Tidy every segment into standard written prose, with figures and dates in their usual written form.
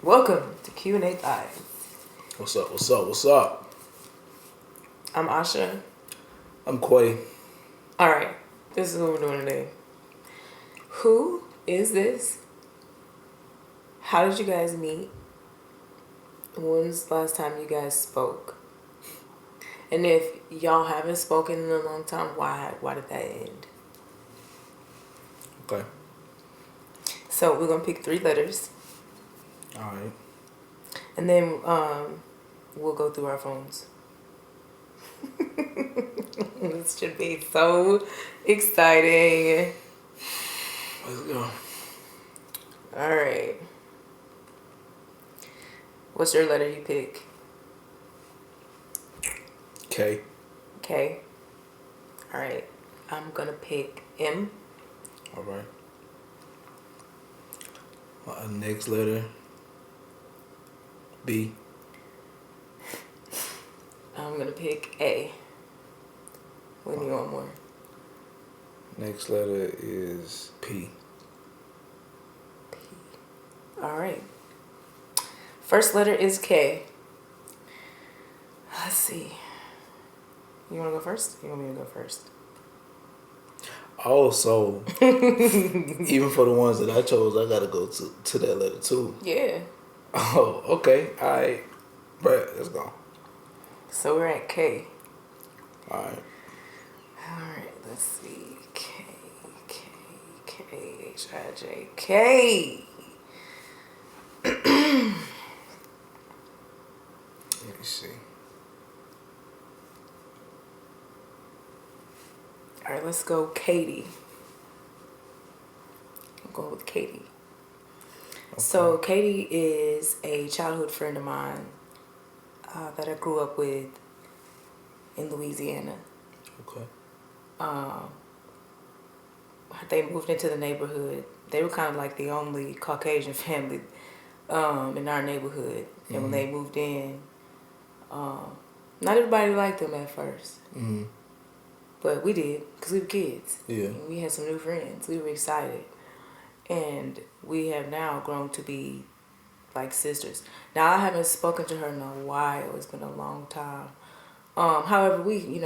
Welcome to Q&A Live. What's up? What's up? What's up? I'm Asha. I'm Quay. All right, this is what we're doing today. Who is this? How did you guys meet? When's the last time you guys spoke? And if y'all haven't spoken in a long time, why did that end? Okay. So we're gonna pick 3 letters, All right. and then we'll go through our phones. This should be so exciting. Let's go. All right. What's your letter you pick? K. K. All right. I'm gonna pick M. All right. Next letter. B. I'm gonna pick A. When you want more? Next letter is P. P. All right. First letter is K. Let's see. You want to go first? You want me to go first? Oh, so even for the ones that I chose, I gotta go to that letter too. Yeah. Oh, okay. All right. Brett, let's go. So we're at K. All right. All right. Let's see. K, H, I, J, K. Let me see. All right, let's go Katie. I'll go with Katie. Okay. So Katie is a childhood friend of mine that I grew up with in Louisiana. Okay. They moved into the neighborhood. They were kind of like the only Caucasian family in our neighborhood. And when they moved in, not everybody liked them at first. Mm-hmm. But we did, because we were kids. Yeah. And we had some new friends. We were excited. And we have now grown to be like sisters. Now, I haven't spoken to her in a while. It's been a long time. However, we,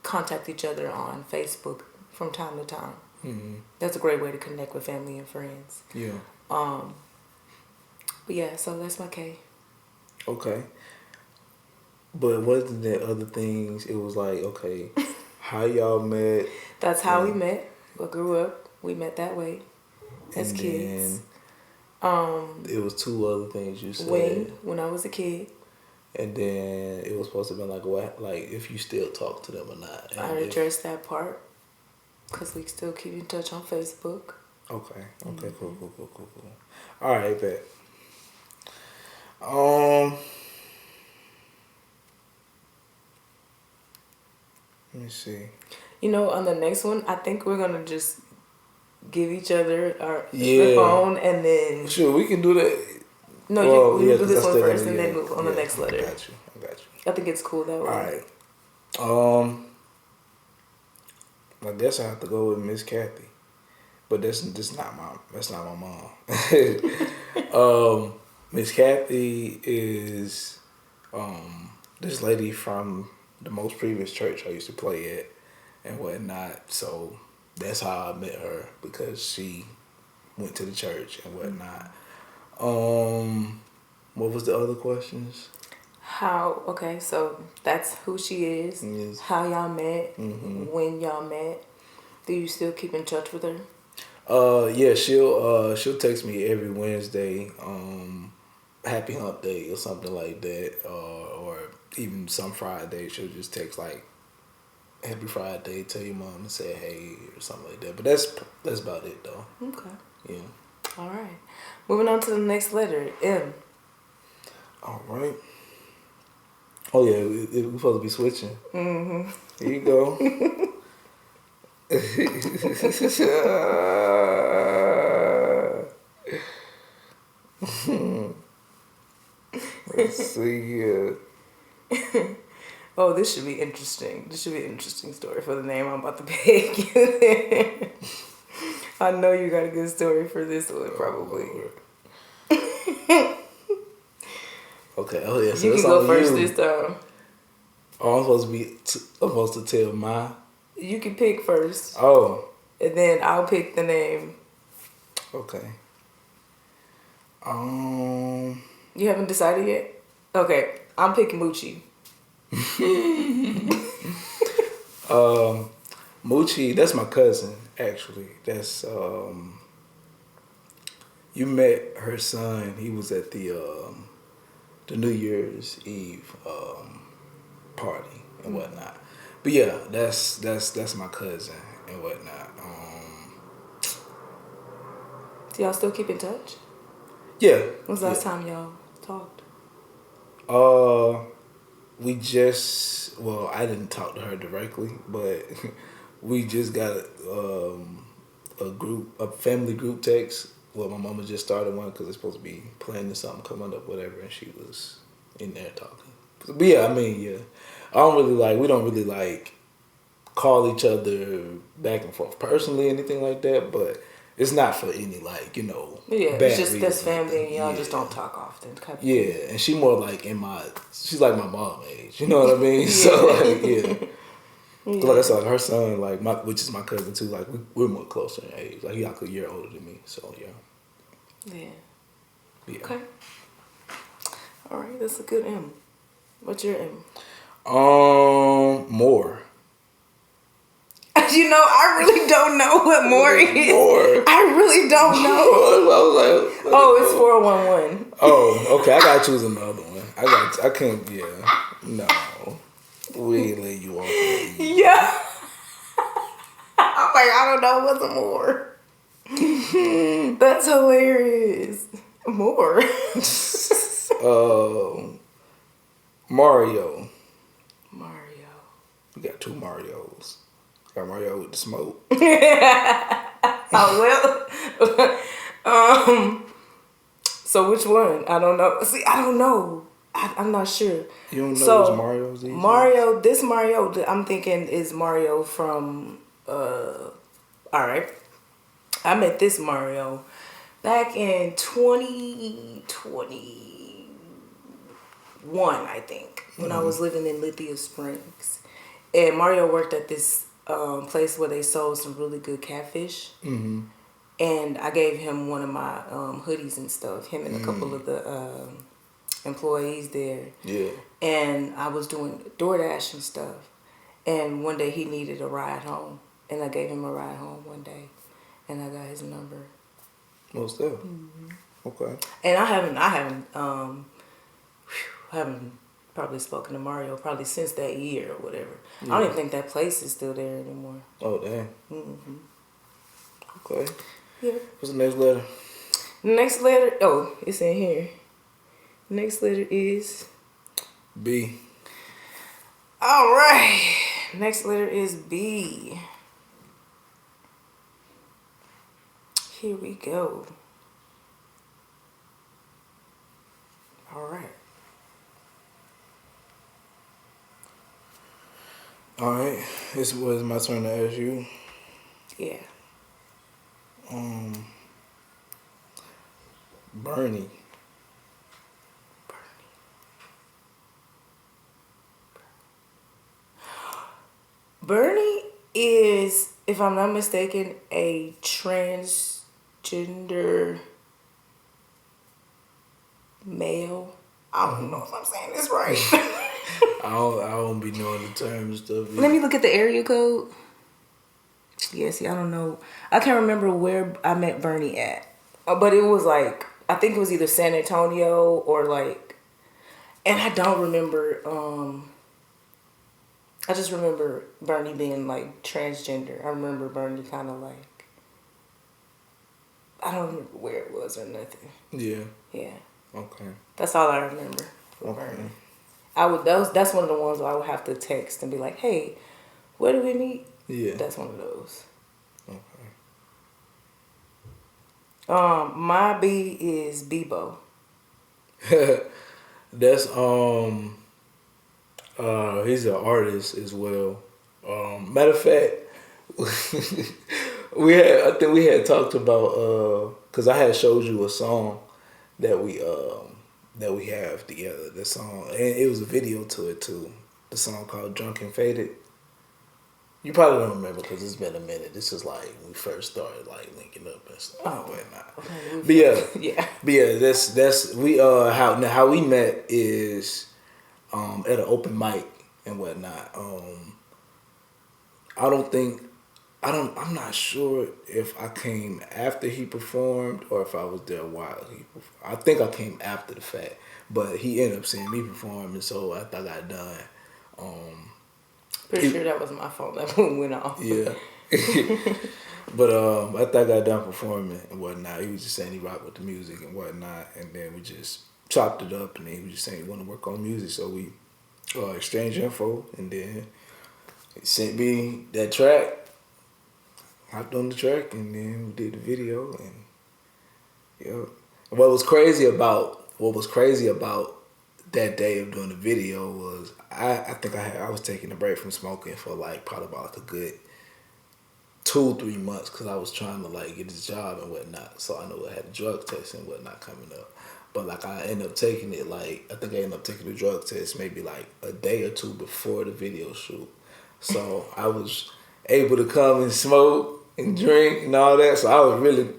contact each other on Facebook from time to time. Mm-hmm. That's a great way to connect with family and friends. Yeah. But yeah, so that's my K. Okay. But wasn't there other things? It was like, okay, how y'all met? That's how we met. We grew up. We met that way as kids. It was 2 other things you said. When I was a kid. And then it was supposed to be like what, like if you still talk to them or not. And I addressed that part because we still keep in touch on Facebook. Okay. Okay. Mm-hmm. Cool. All right, bet. Let me see. On the next one, I think we're gonna just give each other the phone and then. Sure, we can do that. No, we do this one first and then move on the next letter. I got you. I think it's cool that way. All right. I guess I have to go with Miss Kathy, but that's not my mom. Miss Kathy is this lady from the most previous church I used to play at and whatnot. So that's how I met her, because she went to the church and whatnot. What was the other questions? Okay, so that's who she is. Yes. How y'all met, when y'all met. Do you still keep in touch with her? Yeah, she'll text me every Wednesday, Happy Hump Day or something like that, or even some Friday she'll just text like Happy Friday, tell your mom and say hey or something like that. But that's about it though. Okay. Yeah. All right. Moving on to the next letter, M. All right. Oh yeah, we're supposed to be switching. Mm-hmm. Here you go. Let's see here. Oh, this should be interesting. This should be an interesting story for the name I'm about to pick. I know you got a good story for this one, probably. Okay. Oh yeah. So You it's can go on first you. this time. Oh, I'm supposed to tell mine. You can pick first, Oh. and then I'll pick the name. Okay. Um. You haven't decided yet? Okay, I'm picking Moochie. Moochie, that's my cousin, actually. You met her son. He was at the New Year's Eve party and whatnot. But yeah, that's my cousin and whatnot. Do y'all still keep in touch? Yeah, When's the yeah. last time y'all talked? Uh, I didn't talk to her directly, but we just got a family group text. Well, my mama just started one because it's supposed to be planning something coming up, whatever, and she was in there talking. But yeah, I mean, yeah, we don't really like call each other back and forth personally, anything like that, but it's not for any Yeah, bad it's just that's reasons or family and anything. y'all Yeah. just don't talk often. Type of Yeah, thing. and she more like she's like my mom age, you know what I mean? So like, yeah. Yeah. Like I said, her son, which is my cousin too, like we're more closer in age. Like he's like a year older than me, so yeah. Yeah. Yeah. Okay. All right, that's a good M. What's your M? More. You know, I really don't know what more is. More. I really don't know. I was like, Oh, it's 411. oh, okay. I gotta choose another one. I can't. Yeah, no. We ain't let you off. Yeah. I'm like, I don't know what's more. That's hilarious. More. Mario. Mario. We got two Marios. Got Mario with the smoke. Oh well. So which one? I don't know. See, I don't know. I'm not sure. You don't know So which Marios these Mario, this Mario that I'm thinking is Mario from. All right. I met this Mario back in 2021, I think, when I was living in Lithia Springs. And Mario worked at this place where they sold some really good catfish. Mm-hmm. And I gave him one of my hoodies and stuff, him and a couple of the employees there. Yeah. And I was doing DoorDash and stuff. And one day he needed a ride home. And I gave him a ride home one day. And I got his number. Most of. Okay. And I haven't probably spoken to Mario probably since that year or whatever. Yeah. I don't even think that place is still there anymore. Oh damn. Okay. Yeah. What's the next letter? Next letter, oh, it's in here. Next letter is B. all right. Next letter is B. Here we go. All right. All right. This was my turn to ask you. Yeah. Bernie. Bernie is, if I'm not mistaken, a transgender male. I don't know if I'm saying this right. I don't be knowing the terms and stuff. Let me look at the area code. Yeah, see, I don't know. I can't remember where I met Bernie at. But it was like, I think it was either San Antonio or like, and I don't remember, I just remember Bernie being like transgender. I remember Bernie kind of like, I don't remember where it was or nothing. Yeah. Yeah. Okay. That's all I remember from Bernie. That's one of the ones where I would have to text and be like, hey, where do we meet? Yeah. That's one of those. Okay. My B is Bebo. That's he's an artist as well. Matter of fact, I think we had talked about because I had showed you a song that that we have together. The song, and it was a video to it too. The song called "Drunk and Faded." You probably don't remember because it's been a minute. This is like when we first started like linking up and stuff and whatnot. Okay. But yeah, Yeah. but yeah, that's we how we met is at an open mic and whatnot. I don't think I'm not sure if I came after he performed or if I was there while he performed. I think I came after the fact, but he ended up seeing me perform, and so after I got done, Pretty sure that was my phone that went off. yeah. But after I got done performing and whatnot, he was just saying he rocked with the music and whatnot, and then we just chopped it up, and then he was just saying he want to work on music, so we exchanged info, and then he sent me that track. Hopped on the track, and then we did the video, and yeah. What was crazy about that day of doing the video was I think I was taking a break from smoking for like probably about like a good 2-3 months because I was trying to like get this job and whatnot. So I know I had a drug test and whatnot coming up. But like I ended up taking it like I think I ended up taking the drug test maybe like a day or two before the video shoot. So I was able to come and smoke and drink and all that. So I was really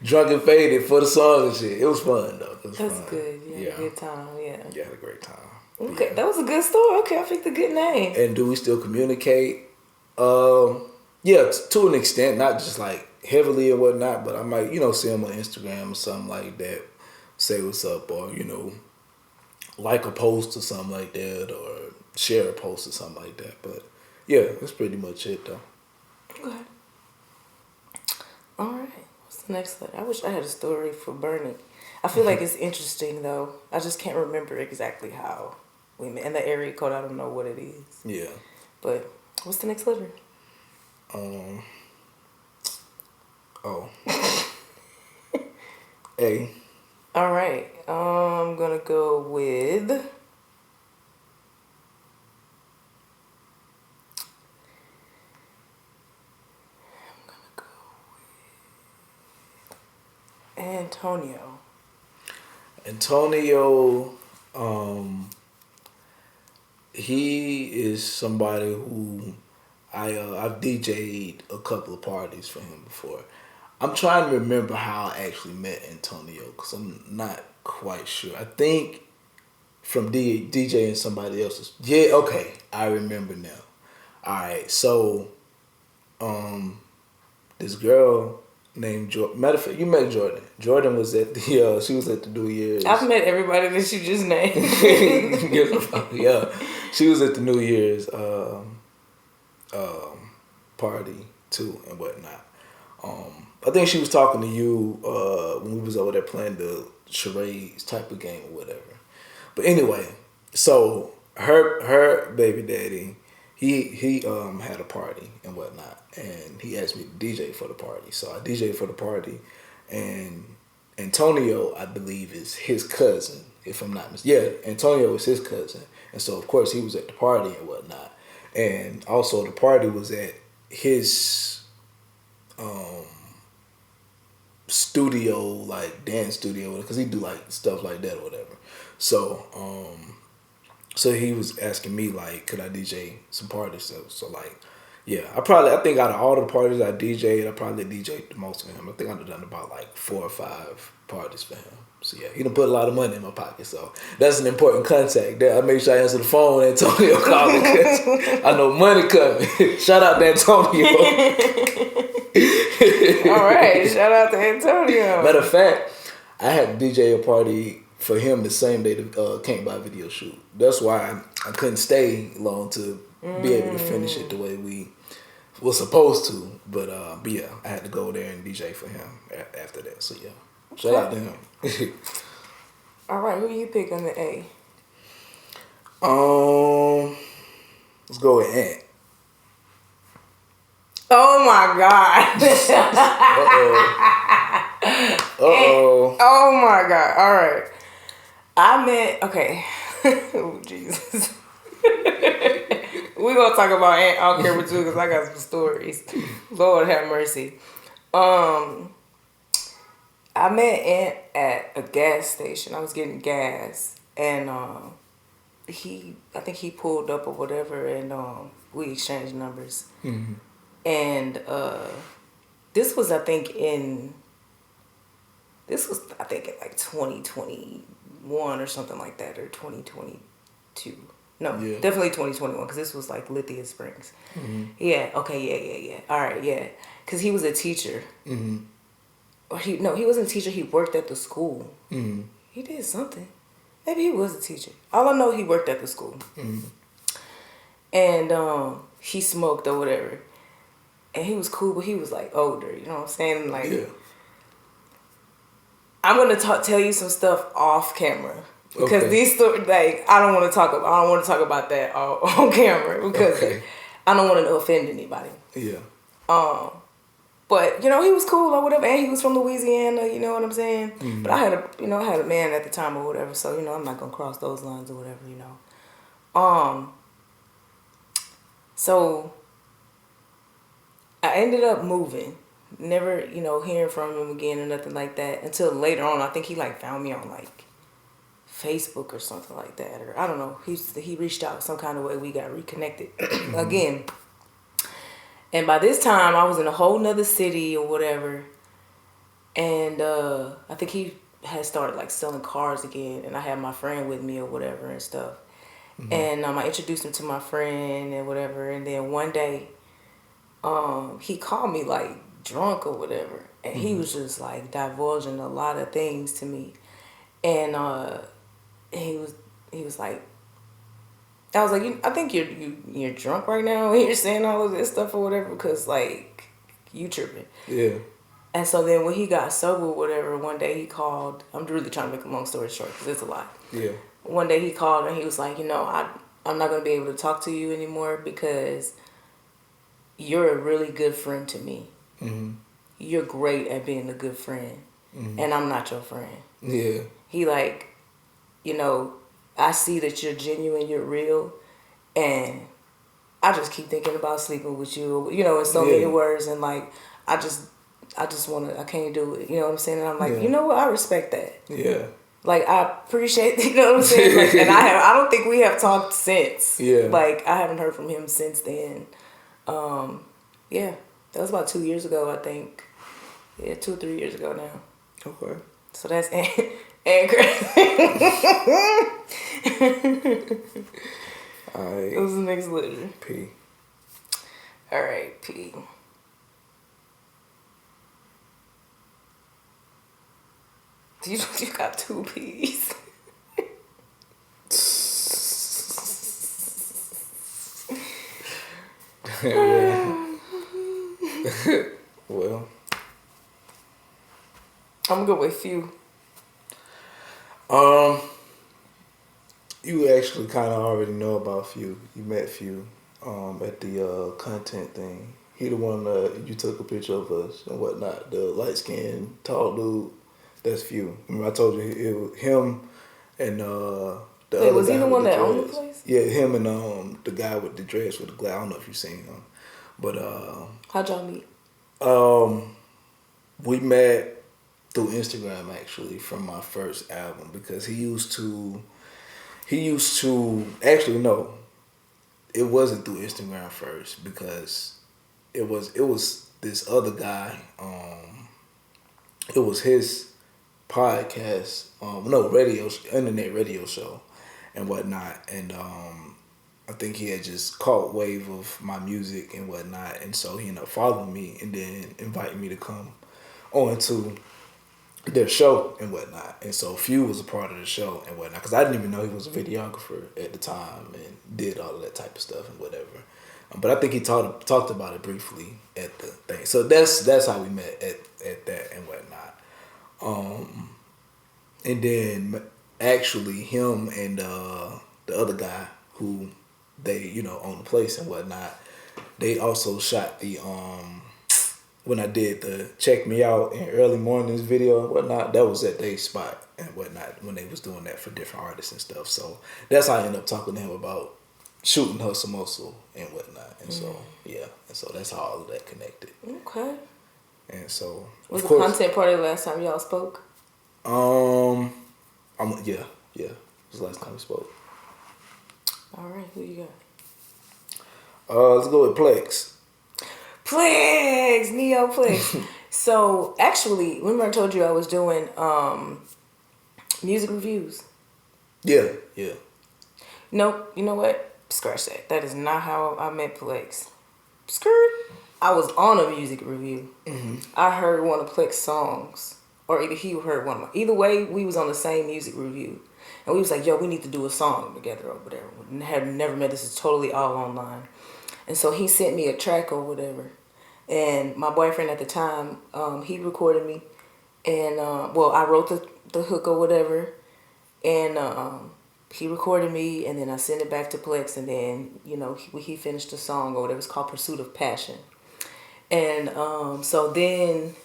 drunk and faded for the song and shit. It was fun though. It was That's fun. good. You had a good time. Yeah. Yeah, I had a great time. Okay, Yeah. that was a good story. Okay, I picked a good name. And do we still communicate? Yeah, to an extent, not just like heavily or whatnot, but I might, see him on Instagram or something like that, say what's up, or, like a post or something like that, or share a post or something like that. But yeah, that's pretty much it though. Okay. All right. What's the next letter? I wish I had a story for Bernie. I feel like it's interesting though. I just can't remember exactly how we met. And the area code, I don't know what it is. Yeah. But what's the next letter? Oh. A. All right. I'm gonna go with Antonio. Antonio, he is somebody who I've DJ'd a couple of parties for him before. I'm trying to remember how I actually met Antonio because I'm not quite sure. I think from DJing somebody else's. Yeah, okay, I remember now. All right, so this girl named Jordan. Matter of fact, you met Jordan. Jordan was at the she was at the New Year's. I've met everybody that you just named. Yeah, she was at the New Year's party too and whatnot. I think she was talking to you when we was over there playing the charades type of game or whatever. But anyway, so her baby daddy, he had a party and whatnot, and he asked me to DJ for the party. So I DJed for the party, and Antonio, I believe, is his cousin, if I'm not mistaken. Yeah, Antonio is his cousin, and so of course he was at the party and whatnot, and also the party was at his studio, like dance studio, because he do like stuff like that or whatever. So so he was asking me like, could I DJ some parties? So like, yeah, I think out of all the parties I DJ'd, I probably DJ'd the most for him. I think I've done about like 4 or 5 parties for him. So yeah, he done put a lot of money in my pocket. So that's an important contact. There, I make sure I answer the phone when Antonio called me because I know money coming. Shout out to Antonio. All right, shout out to Antonio. Matter of fact, I had to DJ a party for him the same day the Can't Buy video shoot. That's why I couldn't stay long to be able to finish it the way we were supposed to. But yeah, I had to go there and DJ for him after that. So yeah, shout out to him. All right, who you pick on the A? Let's go with Ant. Oh my God. Uh-oh. Oh my God. All right. Okay. Oh, Jesus. We're going to talk about Ant on camera too because I got some stories. Lord have mercy. I met Ant at a gas station. I was getting gas, and I think he pulled up or whatever, and we exchanged numbers. Mm-hmm. And this was, I think, in like 2021 or something like that, or 2022. No, Yeah. definitely 2021, because this was like Lithia Springs. Mm-hmm. Yeah. Okay. Yeah. All right. Yeah. Because he was a teacher. Mm-hmm. Or he wasn't a teacher. He worked at the school. Mm-hmm. He did something. Maybe he was a teacher. All I know, he worked at the school. Mm-hmm. And he smoked or whatever. And he was cool, but he was like older. You know what I'm saying? Like, Yeah. I'm gonna tell you some stuff off camera, because Okay. these stories, like, I don't want to talk about that on camera, because Okay. I don't want to offend anybody. Yeah. But he was cool or whatever, and he was from Louisiana. You know what I'm saying? Mm-hmm. But I had a man at the time or whatever, so I'm not gonna cross those lines or whatever. So I ended up moving. Never, hearing from him again or nothing like that until later on. I think he like found me on like Facebook or something like that, or I don't know. He reached out some kind of way. We got reconnected again. And by this time, I was in a whole nother city or whatever. And I think he had started like selling cars again, and I had my friend with me or whatever and stuff. Mm-hmm. And I introduced him to my friend and whatever. And then one day, he called me like drunk or whatever, and he was just like divulging a lot of things to me. And he was like, I was like, I think you're drunk right now and you're saying all of this stuff or whatever, because like you tripping. Yeah. And so then when he got sober or whatever, one day he called. I'm really trying to make a long story short because it's a lot. Yeah. One day he called and he was like, I'm not gonna be able to talk to you anymore because you're a really good friend to me. Mm-hmm. You're great at being a good friend, Mm-hmm. and I'm not your friend. Yeah. He like, I see that you're genuine, you're real, and I just keep thinking about sleeping with you, in so many words, and like, I just I can't do it, you know what I'm saying? And I'm like, you know what, I respect that. Yeah. Like, I appreciate, you know what I'm saying? Like, and I don't think we have talked since. Yeah. Like, I haven't heard from him since then. Yeah, that was about 2 years ago, I think. Yeah, 2 or 3 years ago now. Okay. So that's and crazy. Alright. It was the next letter. P. All right, P. You got 2 P's. Yeah. Well, I'm gonna go with few. you actually kind of already know about Few. You met Few at the content thing. He the one you took a picture of us and whatnot. The light skinned tall dude. That's Few. Remember I told you it was him and the Wait, other was he guy the with one that owned the dreads. place? Yeah, him and the guy with the dress with the glass. I don't know if you've seen him, but How'd y'all meet? we met through Instagram actually from my first album because he used to actually no, it wasn't through Instagram first because it was this other guy. It was his podcast, internet radio show and whatnot, and I think he had just caught wave of my music and whatnot, and so he ended up following me and then inviting me to come on to their show and whatnot. And so Few was a part of the show and whatnot because I didn't even know he was a videographer at the time and did all of that type of stuff and whatever. But I think he talked about it briefly at the thing. So that's how we met at that and whatnot. And then actually him and the other guy who they own the place and whatnot, they also shot the when I did the Check Me Out in Early Mornings video and whatnot, that was at their spot and whatnot when they was doing that for different artists and stuff. So that's how I ended up talking to him about shooting Hustle Muscle and whatnot. And so, yeah. And so that's how all of that connected. Okay. And so, Was of the course, content part of the last time y'all spoke? yeah. It was the last time we spoke. All right, who you got? Let's go with Plex. Plex, Neoplex. So actually, remember I told you I was doing music reviews. Yeah. Nope. You know what? Scratch that. That is not how I met Plex. Skirt. I was on a music review. Mm-hmm. I heard one of Plex's songs, or either he heard one of my. Either way, we was on the same music review, and we was like, "Yo, we need to do a song together or whatever." We had never met. This is totally all online, and so he sent me a track or whatever, and my boyfriend at the time, he recorded me, and well, I wrote the hook or whatever, and he recorded me, and then I sent it back to Plex, and then he finished the song or whatever. It's called "Pursuit of Passion." And so then,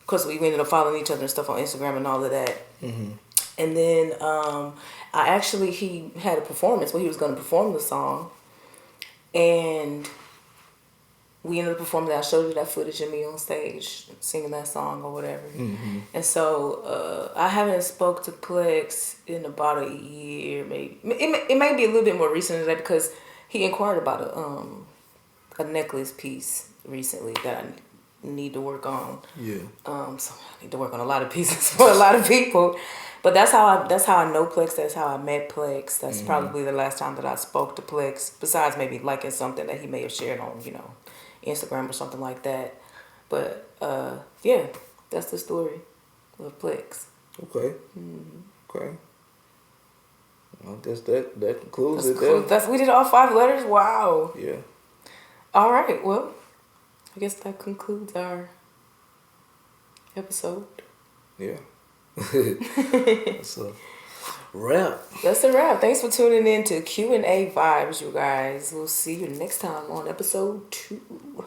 of course, we ended up following each other and stuff on Instagram and all of that. Mm-hmm. And then he had a performance where he was going to perform the song. And we ended up performing that. I showed you that footage of me on stage singing that song or whatever. Mm-hmm. And so I haven't spoke to Plex in about a year, maybe. It may be a little bit more recent than that because he inquired about a necklace piece recently that I need to work on. Yeah. So I need to work on a lot of pieces for a lot of people. But that's how I know Plex. That's how I met Plex. That's probably the last time that I spoke to Plex. Besides maybe liking something that he may have shared on, Instagram or something like that. But yeah, that's the story of Plex. Okay. Okay. Well, I guess that concludes it there. We did all 5 letters. Wow. Yeah. All right. Well, I guess that concludes our episode. Yeah. That's a wrap. That's a wrap. Thanks for tuning in to Q&A Vibes, you guys. We'll see you next time on episode 2.